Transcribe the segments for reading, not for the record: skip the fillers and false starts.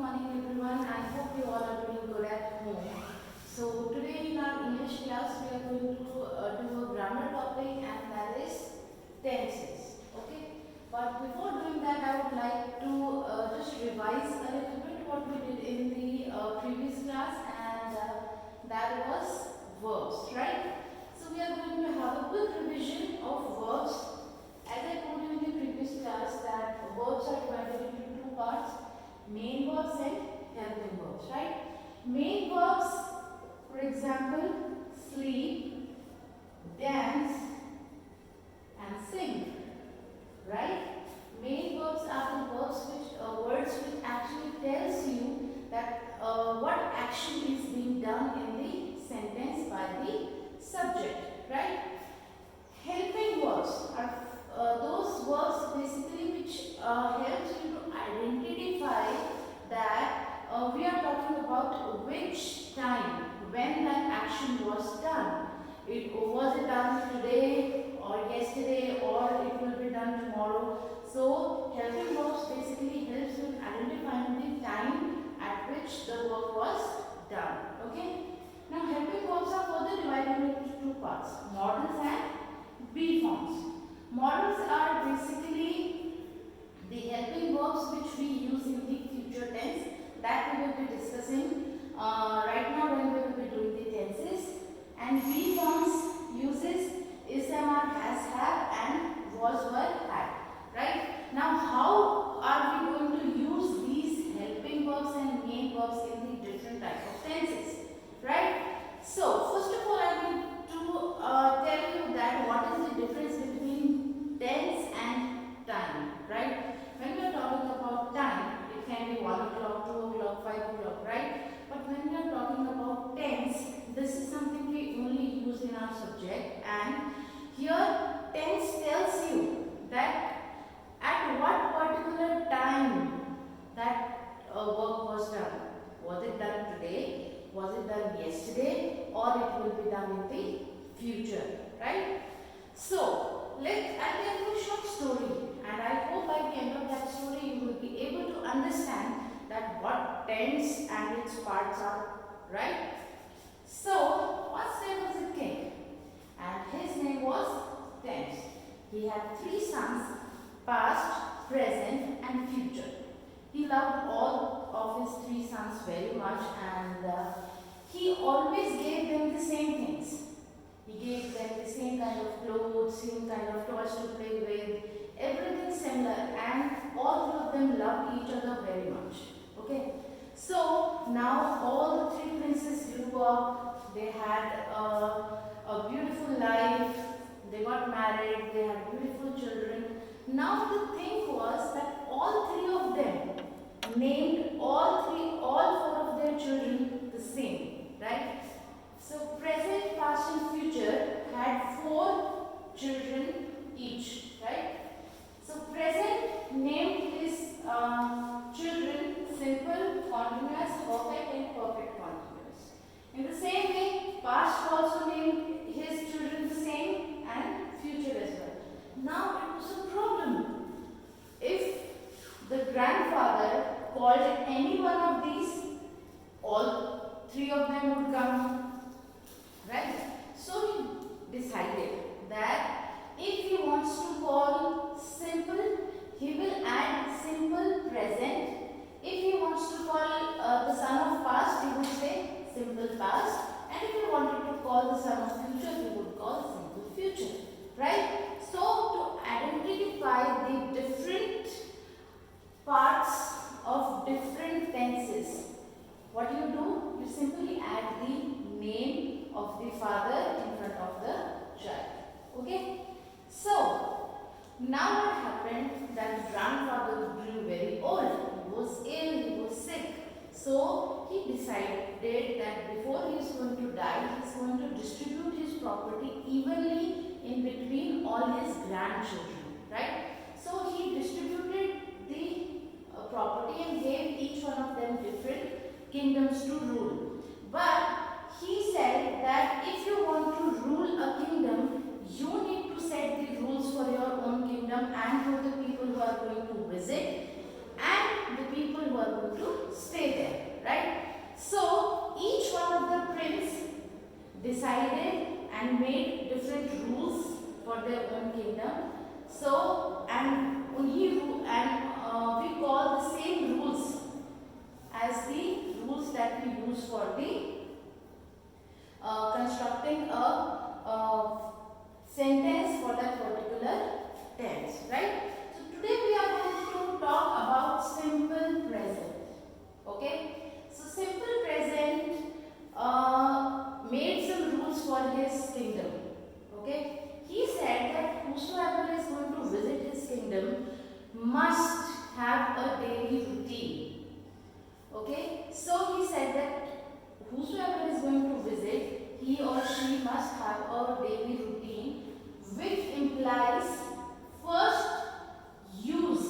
morning everyone. I hope you all are doing good at home. So today in our English class we are going to do a grammar topic, and that is tenses. Okay. But before doing that, I would like to just revise a little bit what we did in the previous class, and that was verbs, right? So we are going to have a quick revision of verbs. As I told you in the previous class that verbs are divided into two parts: main verbs and helping verbs, right? Main verbs, for example, sleep, dance, and sing, right? Main verbs are the verbs which words which actually tells you that what action is being done in the sentence by the subject, right? Helping verbs are those verbs basically which helps you to identify that we are talking about which time when that action was done. Was it done today or yesterday, or it will be done tomorrow. So helping verbs basically helps you in identifying the time at which the work was done. Okay. Now helping verbs are further divided into two parts: modals and be forms. Modals are basically the helping verbs which we use in the future tense, that we will be discussing right now when we will be doing the tenses. And be forms uses is, am, are, has, have, and was, were, had. Right? Now how are we going to use these helping verbs and main verbs in the different type of tenses? Right? So first of all, I need to tell you that what is the difference between tense and time, right? When we are talking about time, it can be 1 o'clock, 2 o'clock, 5 o'clock, right? But when we are talking about tense, this is something we only use in our subject, and here tense tells you that at what particular time that work was done. Was it done today? Was it done yesterday? Or it will be done in the future, right? So, I'll tell you a short story, and I hope by the end of that story you will be able to understand that what tense and its parts are, right? So, once there was a king, and his name was Tense. He had 3 sons, past, present, and future. He loved all of his 3 sons very much, and he always gave them the same things. He gave them the same kind of clothes, same kind of toys to play with, everything similar, and all 3 of them loved each other very much. Okay. So now all the 3 princes grew up. They had a beautiful life. They got married. They had beautiful children. Now the thing was that all 3 of them named all 4 of their children the same, right? So present, past, and future had 4 children each, right? So present named his children simple, continuous, perfect, and perfect continuous. In the same way, past also named his children the same, and future as well. Now it was a problem. If the grandfather called any one of these, all 3 of them would come, right? So he decided that if he wants to call simple, he will add simple present. If he wants to call the son of past, he would say simple past. And if he wanted to call the son of future, he would call simple future, right? So to identify the different parts of different tenses, what do? You simply add the name of the father in front of the child. Okay? So, now what happened, that grandfather grew very old. He was ill, he was sick. So, he decided that before he is going to die, he is going to distribute his property evenly in between all his grandchildren. Right? So, he distributed the property and gave each one of them different kingdoms to rule. But he said that if you want to rule a kingdom, you need to set the rules for your own kingdom and for the people who are going to visit and the people who are going to stay for their own kingdom. So and we call the same rules as the rules that we use for the constructing a sentence for that particular tense, right? So today we are going to talk about simple present. Okay, so simple present made some rules for his kingdom. Okay, he said that whosoever is going to visit his kingdom must have a daily routine. Okay, so he said that whosoever is going to visit, he or she must have a daily routine, which implies first use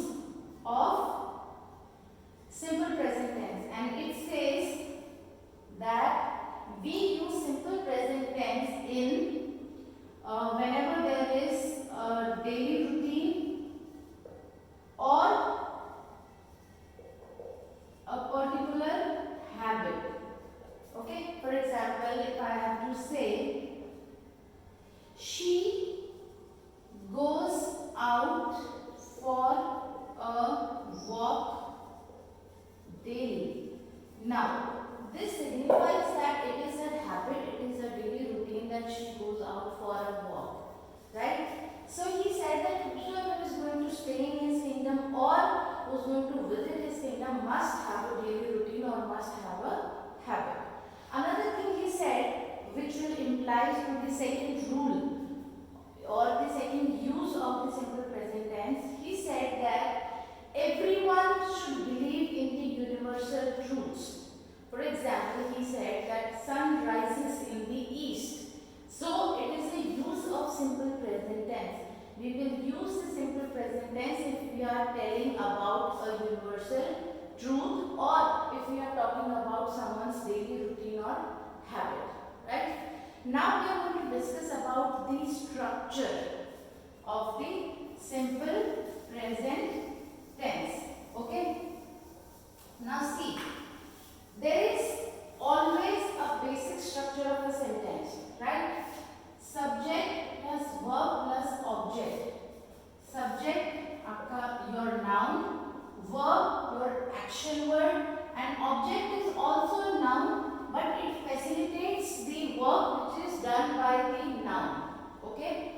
of simple present tense, and it says that we use simple present tense in whenever there is a daily routine or a particular habit. Okay, for example, if I have to say, she goes out for a walk daily. Now, this signifies that it is a habit, it is a daily routine that she goes out for a walk, right? So he said that whosoever is going to stay in his kingdom or who is going to visit his kingdom must have a daily routine or must have a habit. Another thing he said, which will imply to the second rule or the second use of the simple present tense, he said that everyone should believe in the universal truths. For example, he said that sun rises in the east. So it is a use of simple present tense. We will use the simple present tense if we are telling about a universal truth or if we are talking about someone's daily routine or habit, right? Now we are going to discuss about the structure of the simple present tense. Okay? Now see, there is always a basic structure of a sentence, right? Subject plus verb plus object. Subject, your noun, verb, your action word, and object is also a noun, but it facilitates the work which is done by the noun. Okay?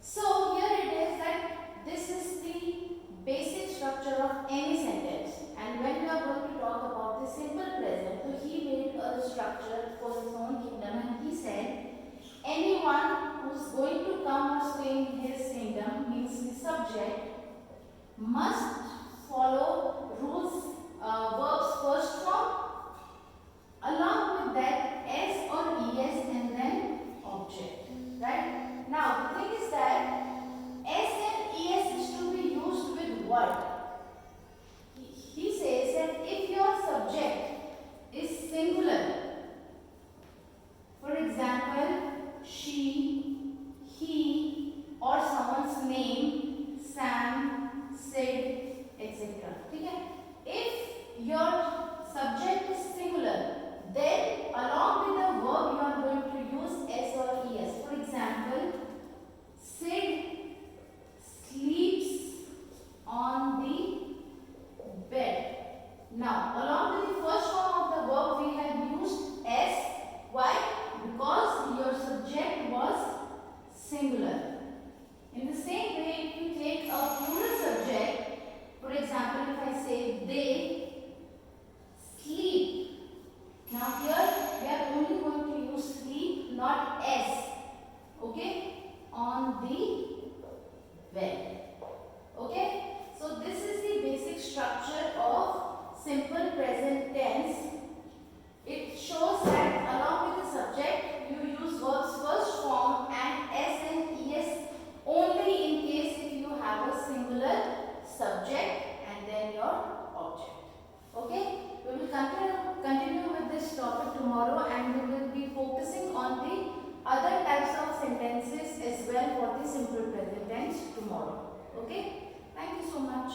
So here it is that this is the basic structure of any sentence. And when we are going to talk about the simple present, so he made a structure for his own kingdom and he said, anyone who is going to come or stay in his kingdom, means the subject, must follow rules, verbs first form, along with that s or es and then object, right? Now the thing is that s and es is to be used with what? He says that if your subject is singular, for example, she, he, or someone's name, Sam, Sid, etc. Okay? If your subject is singular, then along with the verb you are going to use s or es. For example, Sid sleeps on the bed. Now, along with the first form of the verb we have used s. Why? Because your subject was singular. In the same way, if we take a plural subject, for example, if I say they sleep. Now here we are only going to use sleep, not s. Okay? On the bed. Okay? So this is the basic structure of simple present tense. It shows that along with the subject, you use verbs first form and s and es only in case if you have a singular subject and then your object. Okay? We will continue with this topic tomorrow and we will be focusing on the other types of sentences as well for the simple present tense tomorrow. Okay? Thank you so much.